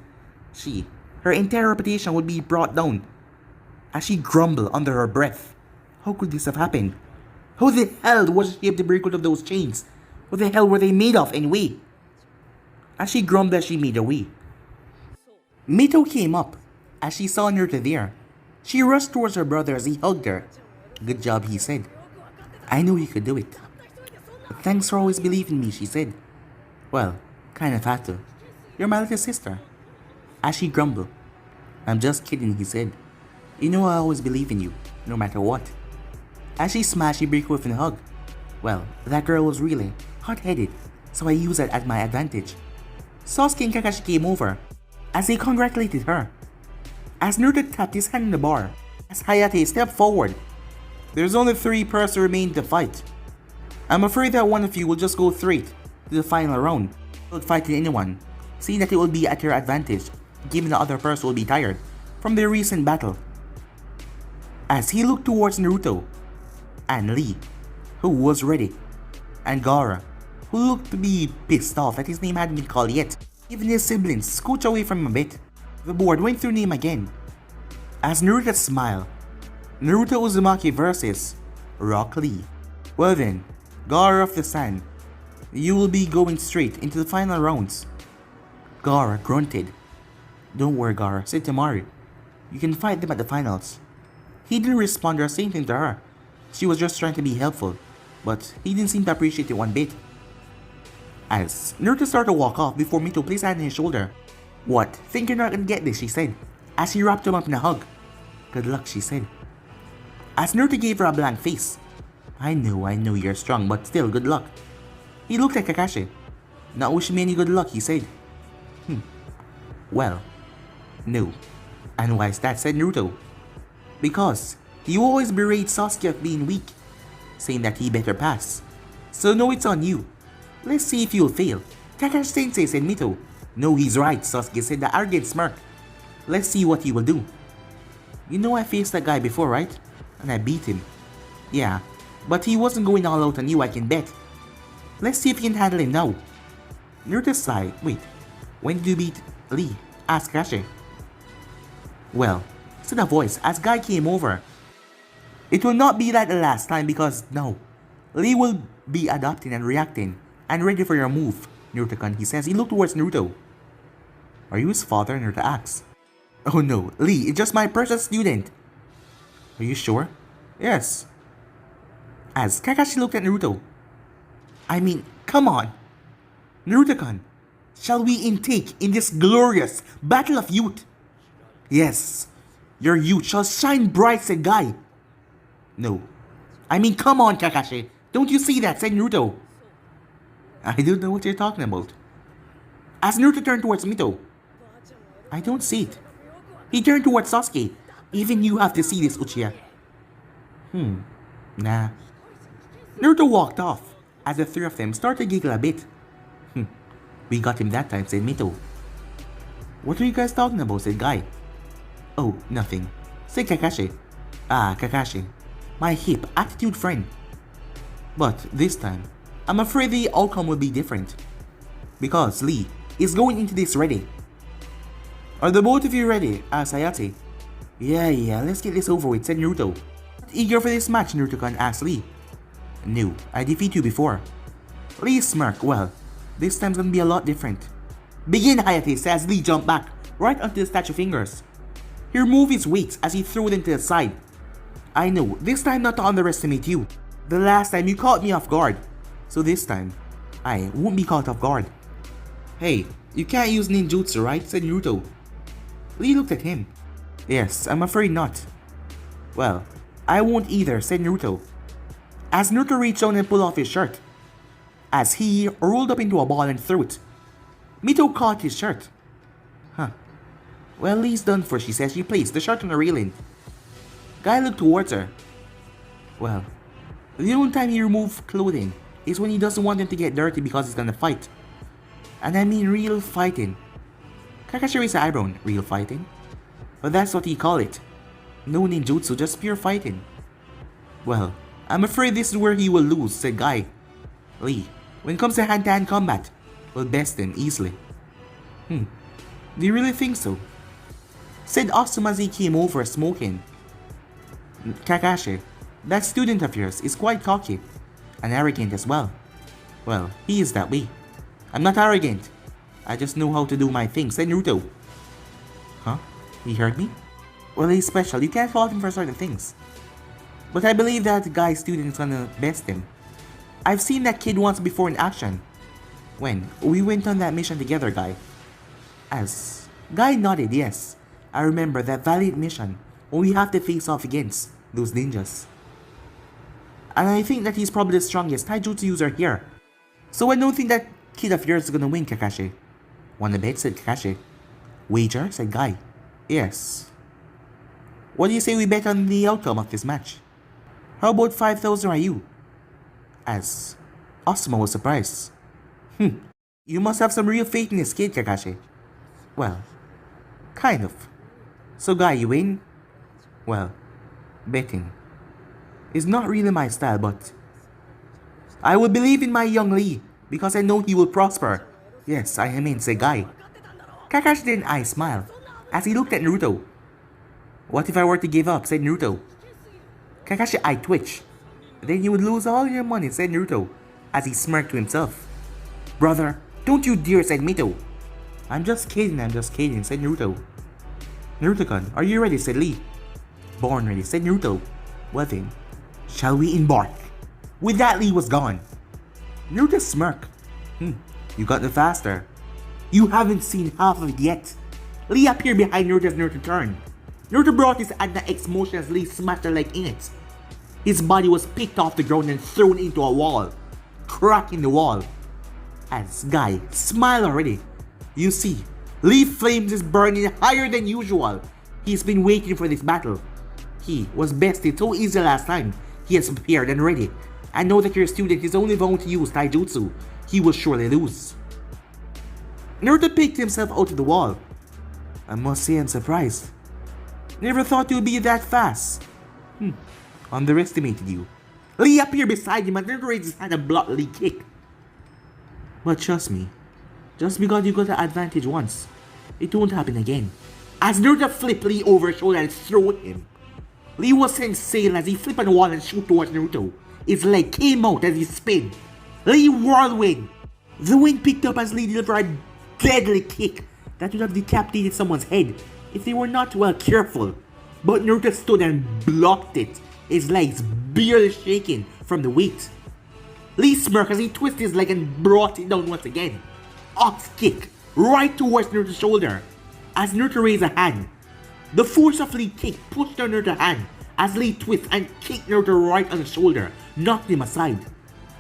her entire reputation would be brought down. As she grumbled under her breath, how could this have happened? How the hell was she able to break out of those chains? What the hell were they made of anyway? As she grumbled as she made her way, Mito came up. As she saw Naruto there, she rushed towards her brother as he hugged her. Good job, he said. I knew you could do it. Thanks for always believing in me, she said. Well, kind of had to. You're my little sister. As she grumbled, I'm just kidding, he said. You know I always believe in you, no matter what. As she smiled, she broke with a hug. Well, that girl was really hot-headed, so I used that as my advantage. Sasuke and Kakashi came over, as they congratulated her. As Naruto tapped his hand on the bar, as Hayate stepped forward. There's only 3 persons remain to fight. I'm afraid that one of you will just go straight to the final round without fighting anyone, seeing that it will be at your advantage, given the other person will be tired from their recent battle. As he looked towards Naruto, and Lee, who was ready, and Gaara, who looked to be pissed off that his name hadn't been called yet. Even his siblings scooch away from him a bit. The board went through name again. As Naruto smiled, Naruto Uzumaki versus Rock Lee. Well then, Gaara of the Sun, you will be going straight into the final rounds. Gaara grunted. Don't worry, Gaara, said Temari. You can fight them at the finals. He didn't respond or say anything to her. She was just trying to be helpful, but he didn't seem to appreciate it one bit. As Naruto started to walk off before Mito placed a hand on his shoulder. What? Think you're not gonna get this, she said, as she wrapped him up in a hug. Good luck, she said. As Naruto gave her a blank face. I know you're strong, but still, good luck. He looked at Kakashi. Not wishing me any good luck, he said. Well, no. And why is that, said Naruto. Because you always berate Sasuke of being weak, saying that he better pass. So no, it's on you. Let's see if you'll fail. Kakashi-sensei, said Mito. No, he's right, Sasuke said, the arrogant smirk. Let's see what he will do. You know I faced that guy before, right? And I beat him. Yeah, but he wasn't going all out on you, I can bet. Let's see if you can handle him now. Naruto sighed. Wait, when did you beat Lee? Asked Kakashi. Well, said a voice as Guy came over. It will not be like the last time because now, Lee will be adapting and reacting and ready for your move, Naruto-kun, he says. He looked towards Naruto. Are you his father? Naruto asks. Oh no, Lee, it's just my precious student. Are you sure? Yes. As Kakashi looked at Naruto. I mean, come on. Naruto-kun, shall we intake in this glorious battle of youth? Yes, your youth shall shine bright, said Guy. No. I mean, come on, Kakashi. Don't you see that, said Naruto. I don't know what you're talking about. As Naruto turned towards Mito. I don't see it. He turned towards Sasuke. Even you have to see this, Uchiha. Nah. Naruto walked off as the 3 of them started to giggle a bit. We got him that time, said Mito. What are you guys talking about, said Guy. Oh, nothing, said Kakashi. Ah, Kakashi, my hip attitude friend. But this time, I'm afraid the outcome will be different. Because Lee is going into this ready. Are the both of you ready? Asked Hayate. Yeah, let's get this over with, said Naruto. Eager for this match, Naruto-kun asked Lee. No, I defeated you before. Lee smirked. Well, this time's gonna be a lot different. Begin, Hayate, says Lee jumped back, right onto the statue fingers. He removed his weights as he threw them to the side. I know, this time not to underestimate you. The last time you caught me off guard. So this time, I won't be caught off guard. Hey, you can't use ninjutsu, right? Said Naruto. Lee looked at him. Yes, I'm afraid not. Well, I won't either, said Naruto. As Naruto reached down and pulled off his shirt. As he rolled up into a ball and threw it. Mito caught his shirt. Well, Lee's done for, she says. She placed the shirt on the railing. Guy looked towards her. Well, the only time he removes clothing is when he doesn't want them to get dirty because he's gonna fight. And I mean real fighting. Kakashi raised an eyebrow. Real fighting? But that's what he call it. No ninjutsu, just pure fighting. Well, I'm afraid this is where he will lose, said Guy. Lee, when it comes to hand-to-hand combat, we'll best him easily. Do you really think so? Said Osuma as he came over smoking. Kakashi, that student of yours is quite cocky and arrogant as well. Well, he is that way. I'm not arrogant. I just know how to do my thing, said Naruto. Huh? He heard me? Well, he's special. You can't fault him for certain things. But I believe that Guy's student is gonna best him. I've seen that kid once before in action. When we went on that mission together, Guy. As Guy nodded, yes. I remember that valiant mission when we have to face off against those ninjas. And I think that he's probably the strongest taijutsu user here. So I don't think that kid of yours is gonna win, Kakashi. Wanna bet, said Kakashi. Wager, said Guy. Yes. What do you say we bet on the outcome of this match? How about 5,000 Ryu? As Osuma was surprised. You must have some real faith in this kid, Kakashi. Well, kind of. So Guy, you win? Well, betting is not really my style, but I will believe in my young Lee because I know he will prosper. Yes, I am in, said Guy. Kakashi did an eye smile as he looked at Naruto. What if I were to give up, said Naruto. Kakashi eye twitched. Then you would lose all your money, said Naruto as he smirked to himself. Brother, don't you dare, said Mito. I'm just kidding, said Naruto. Naruto-kun, are you ready, said Lee. Born ready, said Naruto. Well then, shall we embark? With that, Lee was gone. Naruto smirked. You got the faster. You haven't seen half of it yet. Lee appeared behind Naruto as Naruto turned. Naruto brought his Adna X motion as Lee smashed a leg in it. His body was picked off the ground and thrown into a wall, cracking the wall. As Guy smiled already. You see, Lee Flames is burning higher than usual. He's been waiting for this battle. He was bested so easy last time. He is prepared and ready. I know that your student is only going to use taijutsu. He will surely lose. Naruto picked himself out of the wall. I must say I'm surprised. Never thought you'd be that fast. Underestimated you. Lee appeared beside him and Naruto raised his hand and blocked Lee kick. But trust me, just because you got the advantage once, it won't happen again. As Naruto flipped Lee over his shoulder and threw him. Lee was insane as he flipped on the wall and shoot towards Naruto. His leg came out as he spun. Lee whirlwind. The wind picked up as Lee delivered a deadly kick that would have decapitated someone's head if they were not well careful. But Naruto stood and blocked it, his legs barely shaking from the weight. Lee smirked as he twisted his leg and brought it down once again. Off kick, right towards Naruto's shoulder. As Naruto raised a hand, the force of Lee's kick pushed down Naruto's hand as Lee twisted and kicked Naruto right on the shoulder, knocked him aside.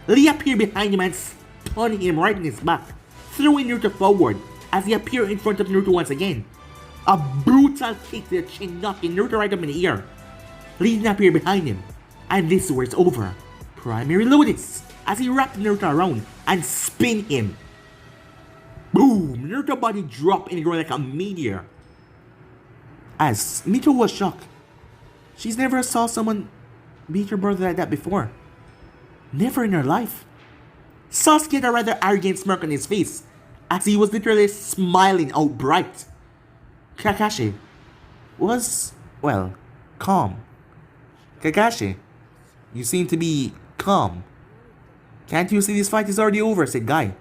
Lee appeared behind him and spun him right in his back, throwing Naruto forward as he appeared in front of Naruto once again. A brutal kick to the chin, knocking Naruto right up in the air. Lee then appeared behind him, and this is where it's over. Primary Lotus, as he wrapped Naruto around and spin him. Boom! Naruto's body dropped in the ground like a meteor. As Mito was shocked. She's never saw someone beat her brother like that before. Never in her life. Sasuke had a rather arrogant smirk on his face, as he was literally smiling outright. Kakashi was, well, calm. Kakashi, you seem to be calm. Can't you see this fight is already over, said Guy.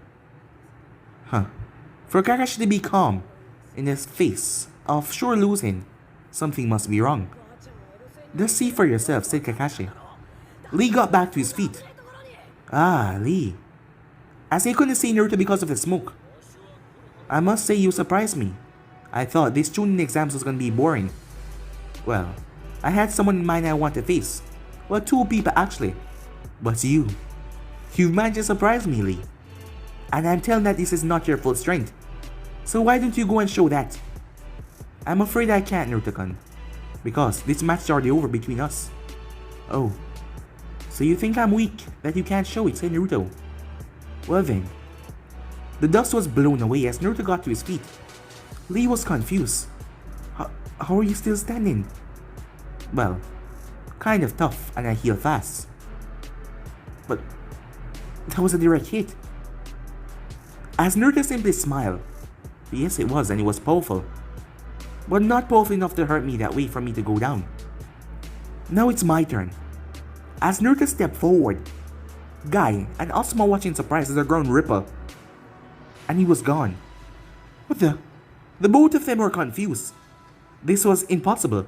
For Kakashi to be calm in his face of sure losing, something must be wrong. Just see for yourself, said Kakashi. Lee got back to his feet. Ah, Lee. As he couldn't see Naruto because of the smoke. I must say you surprised me. I thought this tuning exams was gonna be boring. Well, I had someone in mind I want to face. Well, two people actually. But you managed to surprise me, Lee. And I'm telling that this is not your full strength. So why don't you go and show that? I'm afraid I can't, Naruto-kun. Because this match is already over between us. Oh. So you think I'm weak, that you can't show it, said Naruto. Well then. The dust was blown away as Naruto got to his feet. Lee was confused. How are you still standing? Well, kind of tough and I heal fast. But that was a direct hit. As Naruto simply smiled. Yes, it was, and it was powerful. But not powerful enough to hurt me that way for me to go down. Now it's my turn. As Naruto stepped forward, Guy and Asuma watching surprised as the ground ripple. And he was gone. What the? The both of them were confused. This was impossible.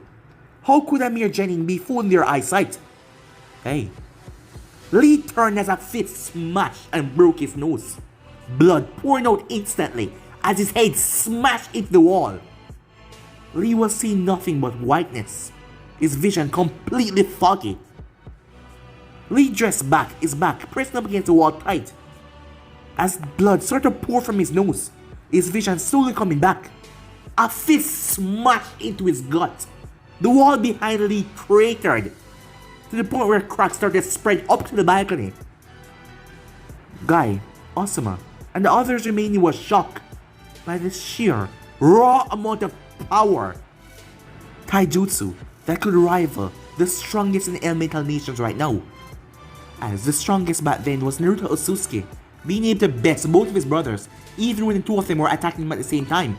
How could a mere genin be fooling their eyesight? Hey. Lee turned as a fist smashed and broke his nose. Blood pouring out instantly as his head smashed into the wall. Lee was seeing nothing but whiteness, his vision completely foggy. Lee dressed back, his back pressed up against the wall tight. As blood started to pour from his nose, his vision slowly coming back. A fist smashed into his gut. The wall behind Lee cratered, to the point where cracks started to spread up to the balcony. Guy, Asuma, and the others remaining was shocked by the sheer, raw amount of power. Taijutsu that could rival the strongest in the elemental nations right now. As the strongest back then was Naruto Otsutsuki, being able to best both of his brothers, even when the two of them were attacking him at the same time.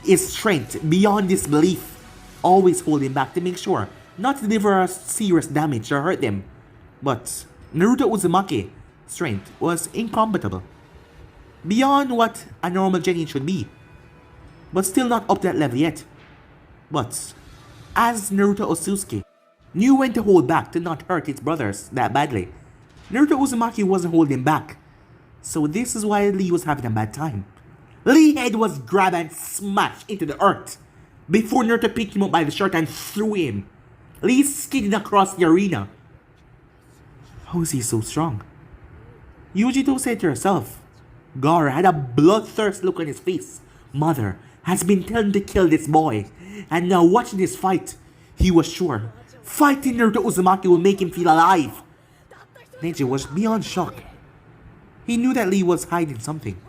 His strength beyond disbelief, always holding back to make sure not to deliver serious damage or hurt them. But Naruto Uzumaki's strength was incomparable, beyond what a normal genin should be, but still not up to that level yet. But as Naruto Otsutsuki knew when to hold back to not hurt his brothers that badly, Naruto Uzumaki wasn't holding back. So this is why Lee was having a bad time. Lee's head was grabbed and smashed into the earth before Naruto picked him up by the shirt and threw him. Lee skidded across the arena. How is he so strong? Yujito said to herself. Gaara had a bloodthirst look on his face. Mother has been telling to kill this boy, and now watching this fight, he was sure fighting Naruto Uzumaki will make him feel alive. Neji was beyond shock. He knew that Lee was hiding something,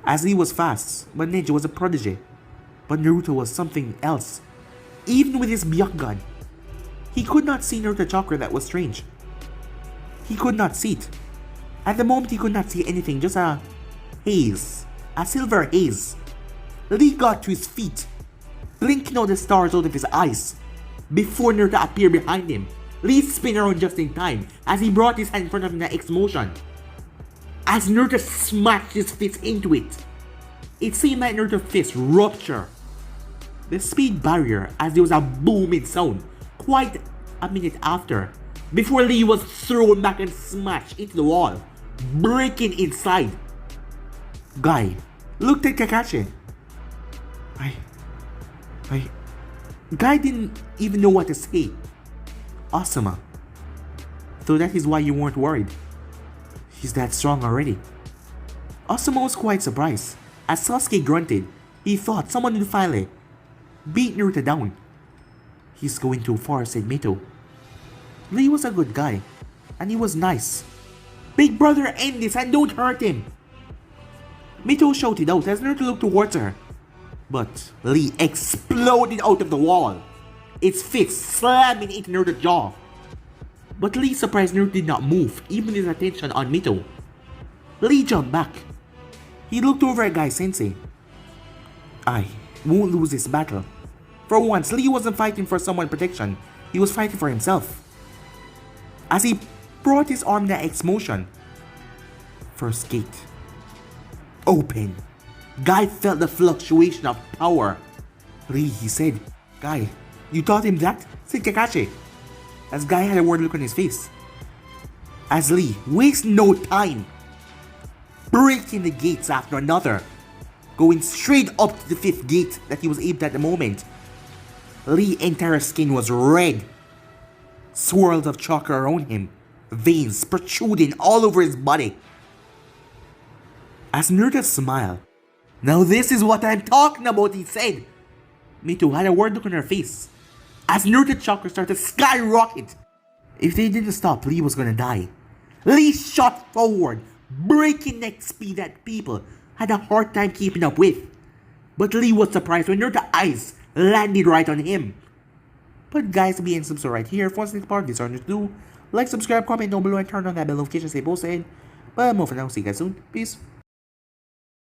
as Lee was fast, but Neji was a prodigy. But Naruto was something else. Even with his Byakugan, he could not see Naruto chakra. That was strange. He could not see it. At the moment he could not see anything, just a haze, a silver haze. Lee got to his feet, blinking out the stars out of his eyes, before Naruto appeared behind him. Lee spun around just in time as he brought his hand in front of him in an X motion. As Naruto smashed his fist into it, it seemed like Naruto's fist ruptured the speed barrier as there was a booming sound quite a minute after, before Lee was thrown back and smashed into the wall, breaking inside. Guy looked at Kakashi. Guy didn't even know what to say. Asuma. So that is why you weren't worried. He's that strong already. Asuma was quite surprised. As Sasuke grunted, he thought someone would finally beat Naruto down. He's going too far, said Mito. Lee was a good guy, and he was nice. Big brother, end this and don't hurt him. Mito shouted out as Naruto looked towards her. But Lee exploded out of the wall, its fist slamming into Naruto's jaw. But Lee surprised Naruto did not move, even with his attention on Mito. Lee jumped back. He looked over at Guy Sensei. I won't lose this battle. For once, Lee wasn't fighting for someone's protection, he was fighting for himself. As he brought his arm in the X motion. First gate. Open. Guy felt the fluctuation of power. Lee, he said. Guy, you taught him that? Said Kakashi. As Guy had a worried look on his face. As Lee wasted no time, breaking the gates after another, going straight up to the 5th gate that he was able to at the moment. Lee's entire skin was red. Swirls of chakra around him, veins protruding all over his body. As Naruto smiled, now this is what I'm talking about, he said. Mito had a worried look on her face. As Naruto's chakra started to skyrocket. If they didn't stop, Lee was gonna die. Lee shot forward, breaking neck speed that people had a hard time keeping up with. But Lee was surprised when Naruto's eyes landed right on him. But guys, be and subscribe right here for us to part this on to do. Like, subscribe, comment down below, and turn on that bell notification so you posted. But more for now, see you guys soon. Peace.